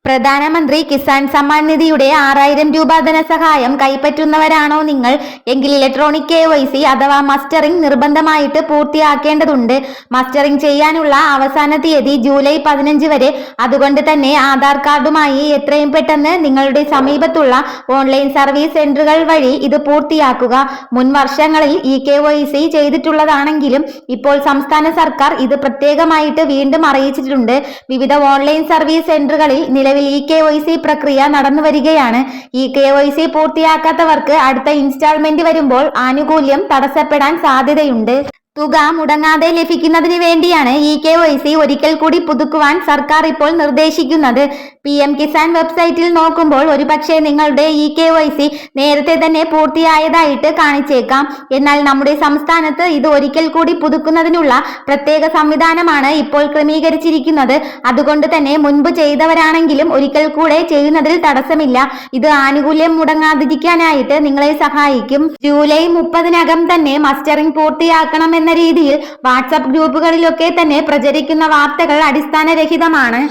പ്രധാനമന്ത്രി കിസാൻ സമ്മാൻ നിധിയുടെ 6000 രൂപ ധനസഹായം കൈപ്പറ്റുന്നവരാണോ നിങ്ങൾ എങ്കിൽ ഇലക്ട്രോണിക് KYC അഥവാ മസ്റ്ററിംഗ് നിർബന്ധമായിട്ട് പൂർത്തിയാക്കേണ്ടതുണ്ട്. മസ്റ്ററിംഗ് ചെയ്യാനുള്ള അവസാന തീയതി ജൂലൈ 15 വരെ. അതുകൊണ്ട് തന്നെ ആധാർ കാർഡുമായി എത്രയും പെട്ടെന്ന് നിങ്ങളുടെ സമീപത്തുള്ള ഓൺലൈൻ സർവീസ് സെന്ററുകൾ വഴി ഇത് പൂർത്തിയാക്കുക. മുൻ വർഷങ്ങളിൽ ഈ KYC ചെയ്തിട്ടുള്ളതാണെങ്കിലും ഇപ്പോൾ സംസ്ഥാന സർക്കാർ ഇത് പ്രത്യേകമായിട്ട് വീണ്ടും അറിയിച്ചിട്ടുണ്ട്. വിവിധ ഓൺലൈൻ സർവീസ് സെന്ററുകളിൽ നിലവിൽ ഈ KYC പ്രക്രിയ നടന്നു വരികയാണ്. ഈ KYC പൂർത്തിയാക്കാത്തവർക്ക് അടുത്ത ഇൻസ്റ്റാൾമെന്റ് വരുമ്പോൾ ആനുകൂല്യം തടസ്സപ്പെടാൻ സാധ്യതയുണ്ട്. തുക മുടങ്ങാതെ ലഭിക്കുന്നതിന് വേണ്ടിയാണ് ഈ KYC ഒരിക്കൽ കൂടി പുതുക്കുവാൻ സർക്കാർ ഇപ്പോൾ നിർദ്ദേശിക്കുന്നത്. PM കിസാൻ വെബ്സൈറ്റിൽ നോക്കുമ്പോൾ ഒരുപക്ഷെ നിങ്ങളുടെ ഈ KYC നേരത്തെ തന്നെ പൂർത്തിയായതായിട്ട് കാണിച്ചേക്കാം. എന്നാൽ നമ്മുടെ സംസ്ഥാനത്ത് ഇത് ഒരിക്കൽ കൂടി പുതുക്കുന്നതിനുള്ള പ്രത്യേക സംവിധാനമാണ് ഇപ്പോൾ ക്രമീകരിച്ചിരിക്കുന്നത്. അതുകൊണ്ട് തന്നെ മുൻപ് ചെയ്തവരാണെങ്കിലും ഒരിക്കൽ കൂടെ ചെയ്യുന്നതിൽ തടസ്സമില്ല. ഇത് ആനുകൂല്യം മുടങ്ങാതിരിക്കാനായിട്ട് നിങ്ങളെ സഹായിക്കും. ജൂലൈ 30-നകം തന്നെ മസ്റ്ററിംഗ് പൂർത്തിയാക്കണം എന്ന രീതിയിൽ വാട്സാപ്പ് ഗ്രൂപ്പുകളിലൊക്കെ തന്നെ പ്രചരിക്കുന്ന വാർത്തകൾ അടിസ്ഥാനരഹിതമാണ്.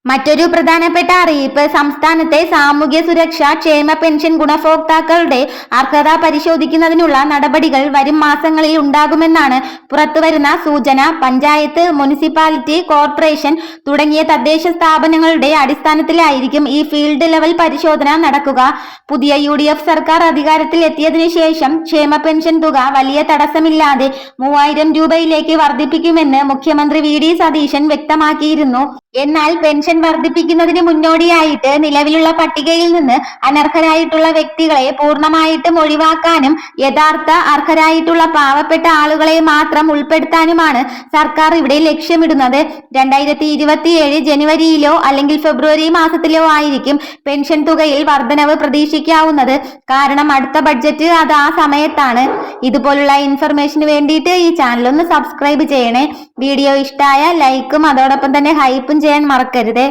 മറ്റൊരു പ്രധാനപ്പെട്ട അറിയിപ്പ്, സംസ്ഥാനത്തെ സാമൂഹ്യ സുരക്ഷാ ക്ഷേമ പെൻഷൻ ഗുണഭോക്താക്കളുടെ അർഹത പരിശോധിക്കുന്നതിനുള്ള നടപടികൾ വരും മാസങ്ങളിൽ ഉണ്ടാകുമെന്നാണ് പുറത്തുവരുന്ന സൂചന. പഞ്ചായത്ത്, മുനിസിപ്പാലിറ്റി, കോർപ്പറേഷൻ തുടങ്ങിയ തദ്ദേശ സ്ഥാപനങ്ങളുടെ അടിസ്ഥാനത്തിലായിരിക്കും ഈ ഫീൽഡ് ലെവൽ പരിശോധന നടക്കുക. പുതിയ UDF സർക്കാർ അധികാരത്തിൽ എത്തിയതിനു ശേഷം ക്ഷേമ പെൻഷൻ തുക വലിയ തടസ്സമില്ലാതെ 3000 രൂപയിലേക്ക് വർദ്ധിപ്പിക്കുമെന്ന് മുഖ്യമന്ത്രി VD സതീശൻ വ്യക്തമാക്കിയിരുന്നു. എന്നാൽ പെൻഷൻ വർദ്ധിപ്പിക്കുന്നതിന് മുന്നോടിയായിട്ട് നിലവിലുള്ള പട്ടികയിൽ നിന്ന് അനർഹരായിട്ടുള്ള വ്യക്തികളെ പൂർണ്ണമായിട്ടും ഒഴിവാക്കാനും യഥാർത്ഥ അർഹരായിട്ടുള്ള പാവപ്പെട്ട ആളുകളെ മാത്രം ഉൾപ്പെടുത്താനുമാണ് സർക്കാർ ഇവിടെ ലക്ഷ്യമിടുന്നത്. 2027 ജനുവരിയിലോ അല്ലെങ്കിൽ ഫെബ്രുവരി മാസത്തിലോ ആയിരിക്കും പെൻഷൻ തുകയിൽ വർധനവ് പ്രതീക്ഷിക്കാവുന്നത്. കാരണം അടുത്ത ബഡ്ജറ്റ് അത് ആ സമയത്താണ്. ഇതുപോലുള്ള ഇൻഫർമേഷന് വേണ്ടിയിട്ട് ഈ ചാനൽ ഒന്ന് സബ്സ്ക്രൈബ് ചെയ്യണേ. വീഡിയോ ഇഷ്ടമായ ലൈക്കും അതോടൊപ്പം തന്നെ ഹൈപ്പും ചെയ്യാൻ മറക്കരുത്.